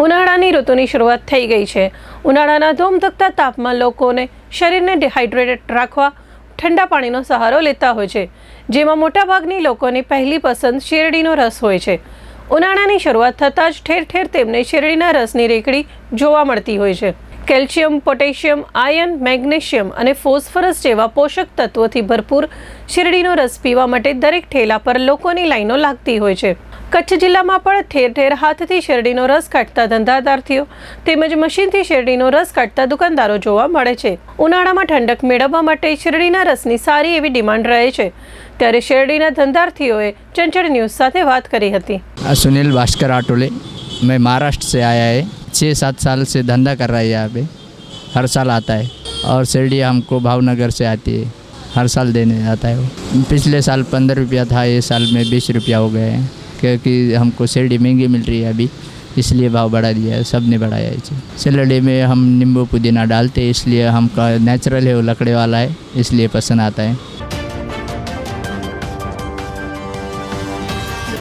ઉનાળાની ઋતુની શરૂઆત થઈ ગઈ છે। ઉનાળાના ધોમધકતા તાપમાં લોકોને શરીરને ડિહાઇડ્રેટેડ રાખવા ઠંડા પાણીનો સહારો લેતા હોય છે, જેમાં મોટાભાગની લોકોની પહેલી પસંદ શેરડીનો રસ હોય છે। ઉનાળાની શરૂઆત થતાં જ ઠેર ઠેર તેમને શેરડીના રસની રેકડી જોવા મળતી હોય છે। કેલ્શિયમ, પોટેશિયમ, આયર્ન, મેગ્નેશિયમ અને ફોસ્ફરસ જેવા પોષક તત્વોથી ભરપૂર શેરડીનો રસ પીવા માટે દરેક ઠેલા પર લોકોની લાઈનો લાગતી હોય છે। કચ્છ જિલ્લામાં પણ ઠેર ઠેર હાથથી શેરડીનો રસ કાઢતા ધંધાદારથીઓ તેમજ મશીનથી શેરડીનો રસ કાઢતા દુકાનદારો જોવા મળે છે। ઉનાળામાં ઠંડક મેળવવા માટે શેરડીના રસની સારી એવી ડિમાન્ડ રહે છે, ત્યારે શેરડીના ધંધાર્થીઓએ ચંચળ ન્યૂઝ સાથે વાત કરી હતી। सुनील भास्कर आटोले, मैं महाराष्ट्र से आया है। 6-7 साल से धंधा कर रहा है यहाँ पे। हर साल आता है और शेरडी हमको भावनगर से आती है, हर साल देने आता है वो। पिछले साल 15 रुपया था, ये साल में 20 रुपया हो गए हैं, क्योंकि हमको शेरडी महंगी मिल रही है अभी, इसलिए भाव बढ़ा दिया है, सब ने बढ़ाया है। शेरडी में हम नींबू पुदीना डालते हैं, इसलिए हमका नेचुरल है, वो लकड़े वाला है, इसलिए पसंद आता है।